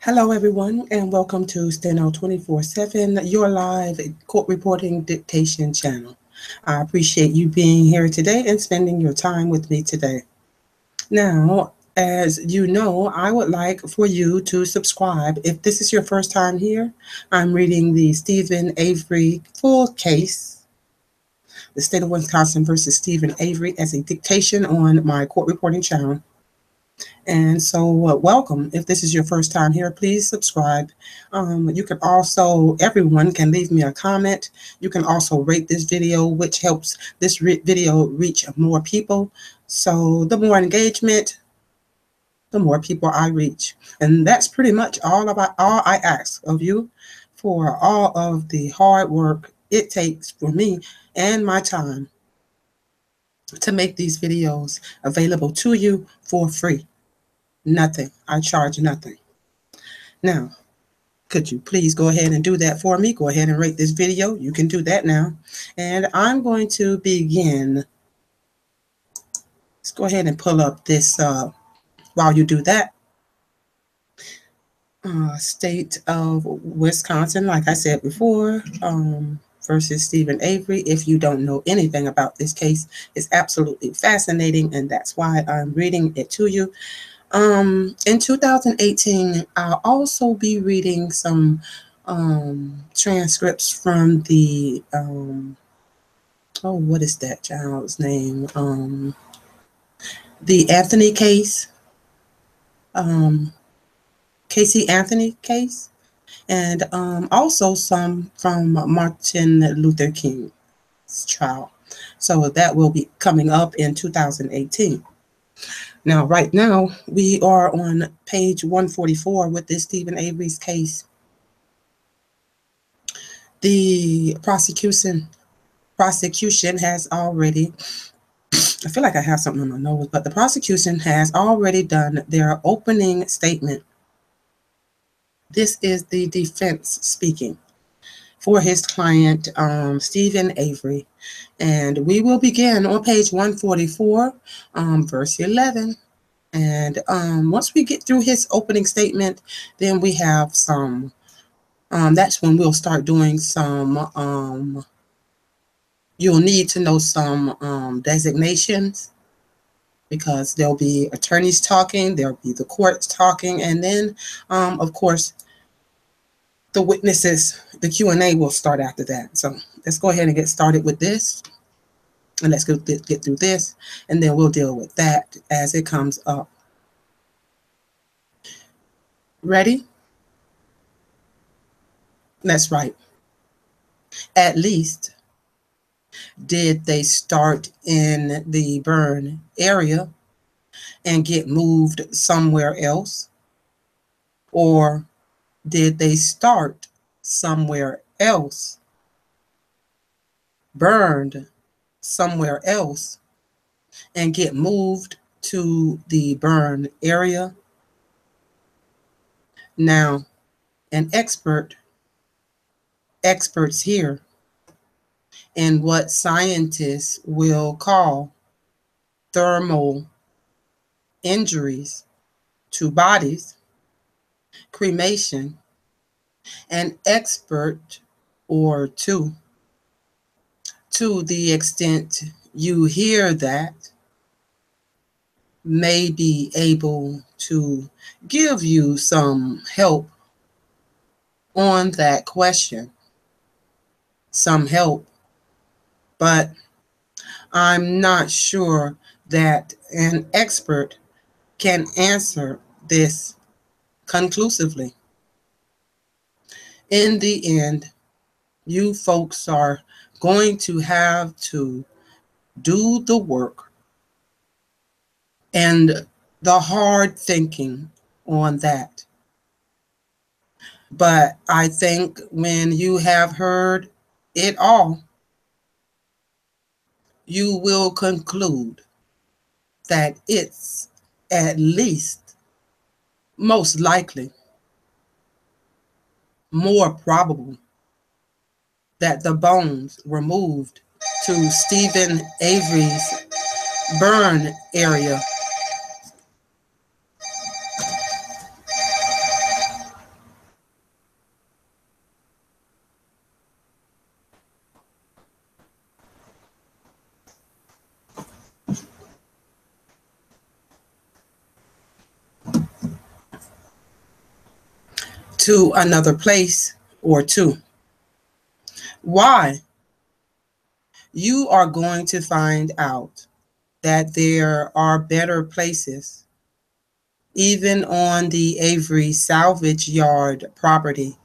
Hello, everyone, and welcome to STENO 24/7, your live court reporting dictation channel. I appreciate you being here today and spending your time with me today. Now, as you know, I would like for you to subscribe. If this is your first time here, I'm reading the Stephen Avery full case, the state of Wisconsin versus Stephen Avery, as a dictation on my court reporting channel. And so welcome. If this is your first time here, please subscribe. You can also, everyone can leave me a comment. You can also rate this video, which helps this video reach more people. So the more engagement, the more people I reach. And that's pretty much all I ask of you, for all of the hard work it takes for me and my time to make these videos available to you for free. Nothing. I charge nothing. Now, could you please go ahead and do that for me? Go ahead and rate this video. You can do that now. And I'm going to begin. Let's go ahead and pull up this while you do that. State of Wisconsin, like I said before, versus Stephen Avery. If you don't know anything about this case, it's absolutely fascinating, and that's why I'm reading it to you. In 2018, I'll also be reading some transcripts from the, what is that child's name? The Anthony case, Casey Anthony case, and also some from Martin Luther King's trial. So that will be coming up in 2018. Now, right now, we are on page 144 with this Stephen Avery's case. The prosecution has already, I feel like I have something on my nose, but the prosecution has already done their opening statement. This is the defense speaking for his client, Stephen Avery. And we will begin on page 144, verse 11. And once we get through his opening statement, then we have some, that's when we'll start doing some, you'll need to know some designations, because there'll be attorneys talking, there'll be the courts talking, and then, of course, the witnesses, the Q&A will start after that. So let's go ahead and get started with this. And let's get through this, and then we'll deal with that as it comes up. Ready? That's right. At least, did they start in the burn area and get moved somewhere else? Or did they start somewhere else, burned somewhere else, and get moved to the burn area? Now, experts here in what scientists will call thermal injuries to bodies, cremation, an expert or two, to the extent you hear that, may be able to give you some help on that question. Some help, but I'm not sure that an expert can answer this conclusively. In the end, you folks are going to have to do the work and the hard thinking on that. But I think when you have heard it all, you will conclude that it's at least, most likely, more probable that the bones were moved to Stephen Avery's burn area to another place or two. Why? You are going to find out that there are better places, even on the Avery salvage yard property,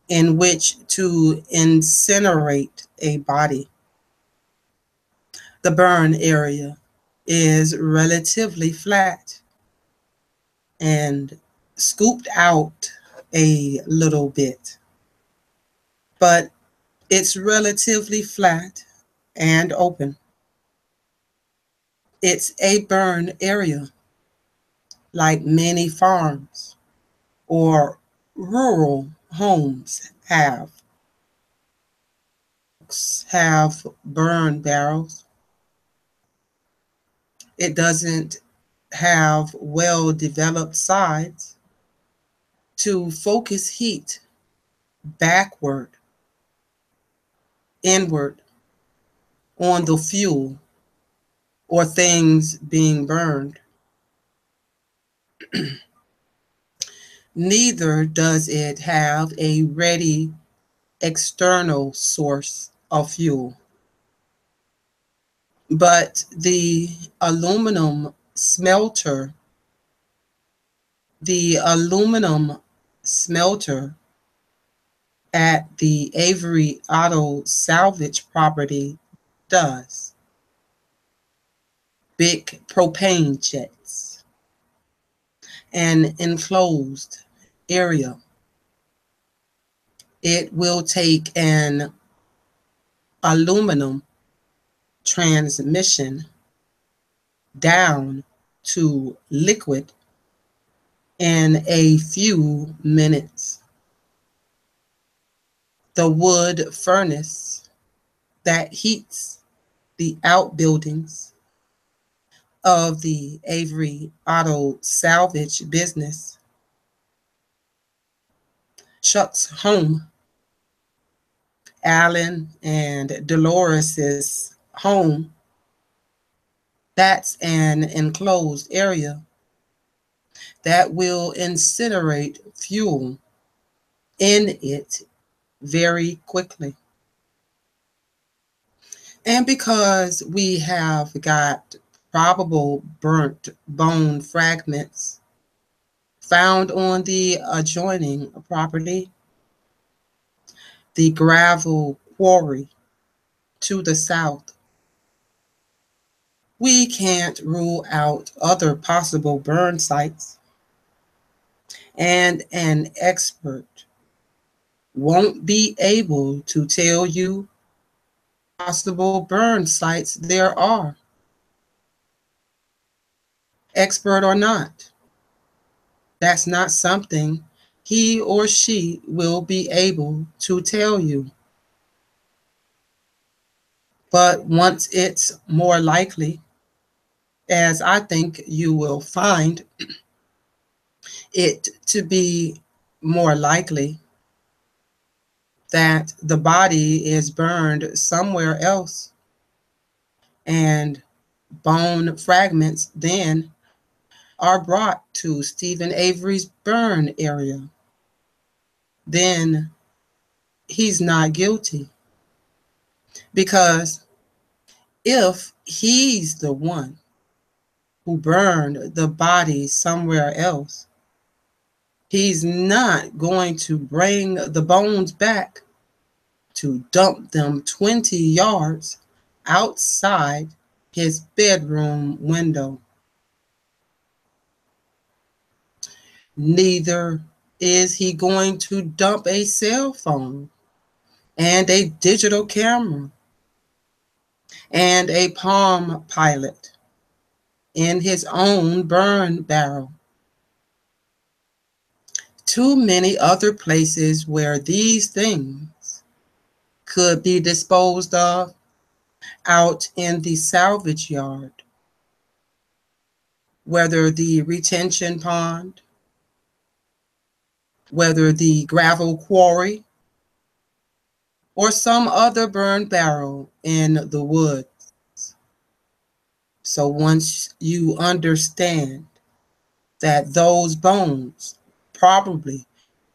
in which to incinerate a body. The burn area is relatively flat and scooped out a little bit, but it's relatively flat and open. It's a burn area, like many farms or rural homes have. Have burn barrels. It doesn't have well-developed sides to focus heat backward, inward on the fuel or things being burned. Neither does it have a ready external source of fuel. But the aluminum smelter, at the Avery Auto Salvage property does. Big propane jets, an enclosed area. It will take an aluminum transmission down to liquid in a few minutes. The wood furnace that heats the outbuildings of the Avery Auto Salvage business, Chuck's home, Alan and Dolores's home, that's an enclosed area that will incinerate fuel in it very quickly. And because we have got probable burnt bone fragments found on the adjoining property, the gravel quarry to the south, we can't rule out other possible burn sites, and an expert won't be able to tell you possible burn sites there are. Expert or not, that's not something he or she will be able to tell you. But once it's more likely, as I think you will find it to be more likely, that the body is burned somewhere else, and bone fragments then are brought to Stephen Avery's burn area, then he's not guilty. Because if he's the one who burned the body somewhere else, he's not going to bring the bones back to dump them 20 yards outside his bedroom window. Neither is he going to dump a cell phone and a digital camera and a Palm Pilot in his own burn barrel. Too many other places where these things could be disposed of out in the salvage yard, whether the retention pond, whether the gravel quarry, or some other burn barrel in the woods. So once you understand that those bones probably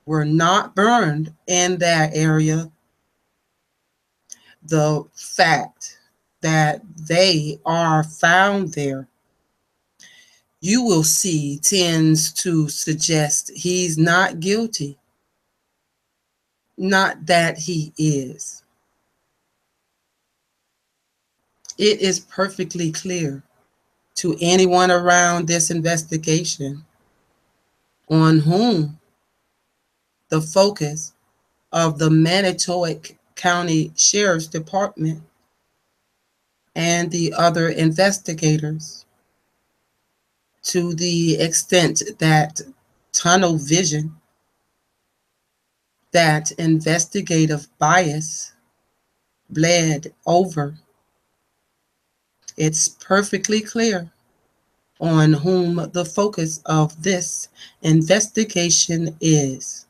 were not burned in that area, the fact that they are found there, you will see, tends to suggest he's not guilty, not that he is. It is perfectly clear to anyone around this investigation on whom the focus of the Manitowoc County Sheriff's Department and the other investigators, to the extent that tunnel vision, that investigative bias bled over. It's perfectly clear on whom the focus of this investigation is.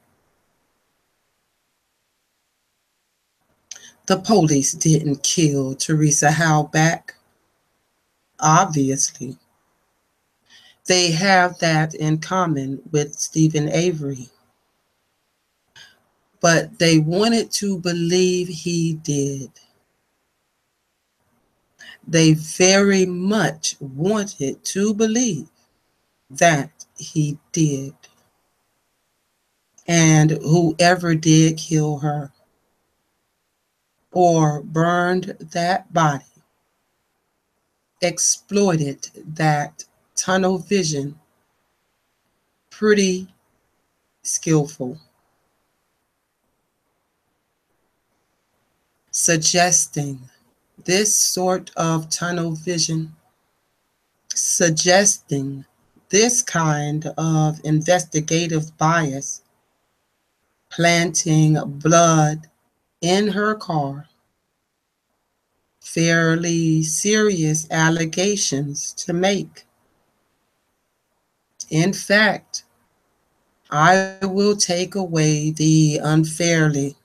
The police didn't kill Teresa Halbach, obviously. They have that in common with Stephen Avery. But they wanted to believe he did. They very much wanted to believe that he did. And whoever did kill her or burned that body exploited that tunnel vision pretty skillful, suggesting this sort of tunnel vision, suggesting this kind of investigative bias, planting blood in her car, fairly serious allegations to make. In fact, I will take away the unfairly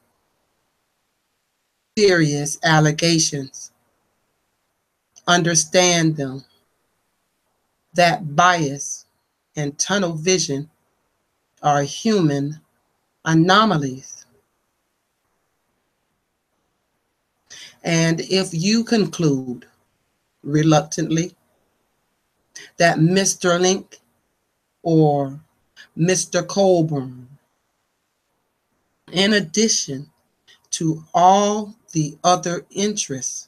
serious allegations. Understand them. That bias and tunnel vision are human anomalies. And if you conclude, reluctantly, that Mr. Link or Mr. Colburn, in addition to all the other interests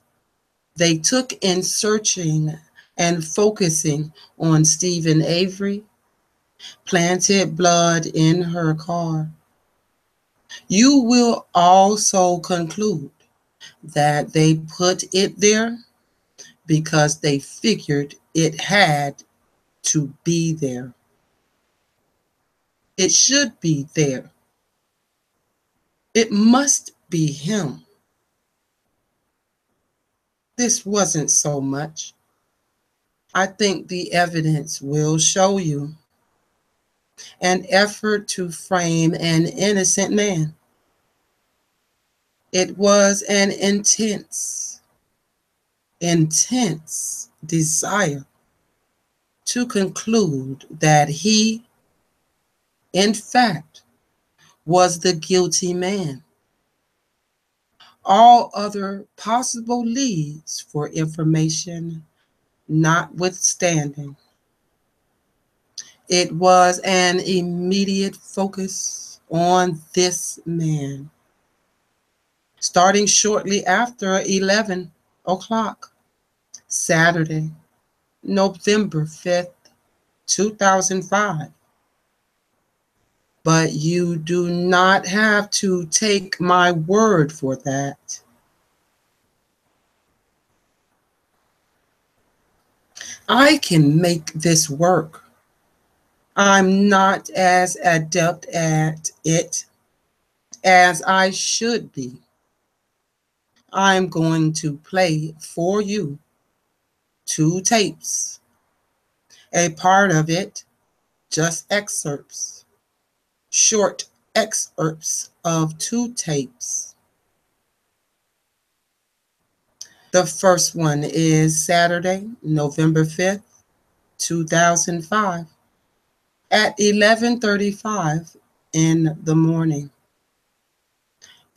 they took in searching and focusing on Stephen Avery, planted blood in her car, you will also conclude that they put it there because they figured it had to be there. It should be there. It must be him. This wasn't so much. I think the evidence will show you an effort to frame an innocent man. It was an intense desire to conclude that he, in fact, was the guilty man. All other possible leads for information notwithstanding, it was an immediate focus on this man. Starting shortly after 11 o'clock, Saturday, November 5th, 2005. But you do not have to take my word for that. I can make this work. I'm not as adept at it as I should be. I'm going to play for you 2 tapes. A part of it, just excerpts, short excerpts of 2 tapes. The first one is Saturday, November 5th, 2005, at 11:35 in the morning.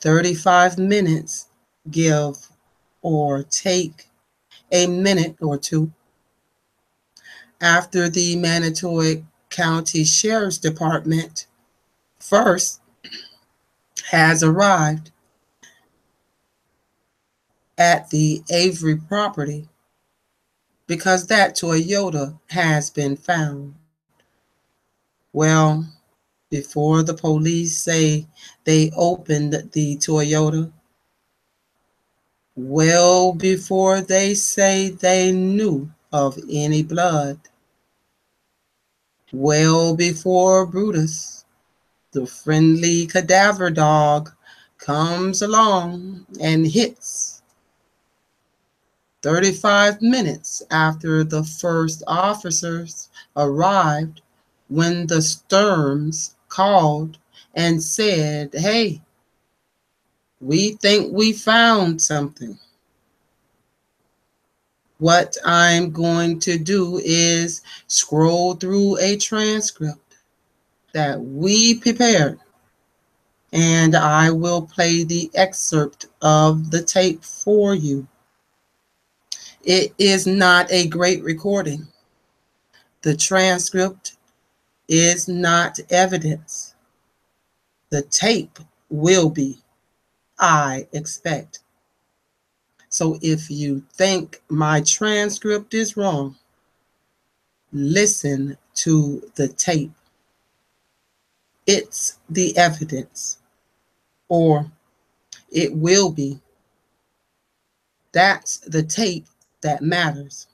35 minutes, give or take a minute or two, after the Manitowoc County Sheriff's Department first has arrived at the Avery property, because that Toyota has been found. Well, before the police say they opened the Toyota, well before they say they knew of any blood, well before Brutus, the friendly cadaver dog, comes along and hits, 35 minutes after the first officers arrived, when the Sturms called and said, "Hey, we think we found something." What I'm going to do is scroll through a transcript that we prepared, and I will play the excerpt of the tape for you. It is not a great recording. The transcript is not evidence. The tape will be, I expect. So if you think my transcript is wrong, listen to the tape. It's the evidence, or it will be. That's the tape that matters.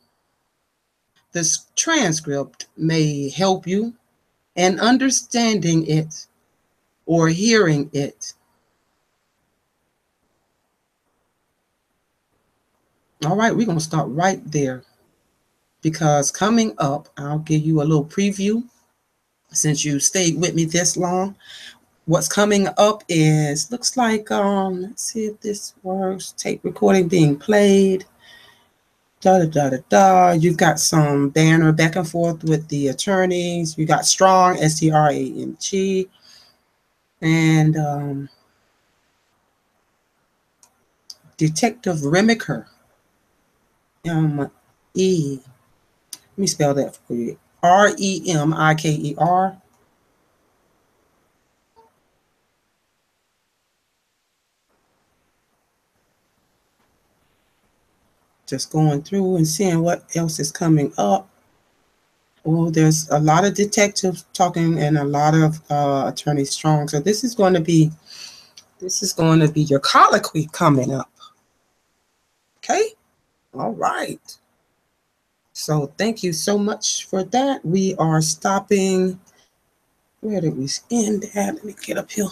This transcript may help you in understanding it or hearing it. All right, we're going to start right there, because coming up, I'll give you a little preview since you stayed with me this long. What's coming up is, looks like, let's see if this works. Tape recording being played. You've got some banner back and forth with the attorneys. You got Strong, STRANG, and Detective Remiker, let me spell that for you. REMIKER. Just going through and seeing what else is coming up. Oh, there's a lot of detectives talking and a lot of Attorney Strong. So this is going to be your colloquy coming up. Okay? All right. So thank you so much for that. We are stopping. Where did we end at? Let me get up here.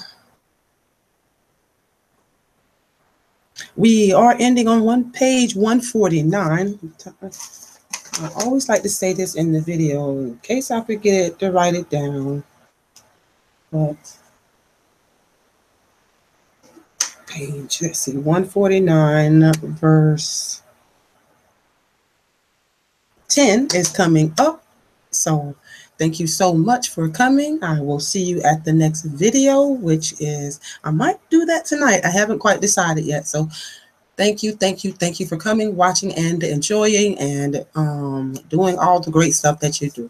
We are ending on page 149. I always like to say this in the video in case I forget to write it down. But page, let's see, 149, verse 10 is coming up. So thank you so much for coming. I will see you at the next video, which is, I might do that tonight. I haven't quite decided yet. So thank you for coming, watching, and enjoying, and doing all the great stuff that you do.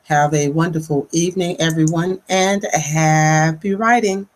Have a wonderful evening, everyone, and happy writing.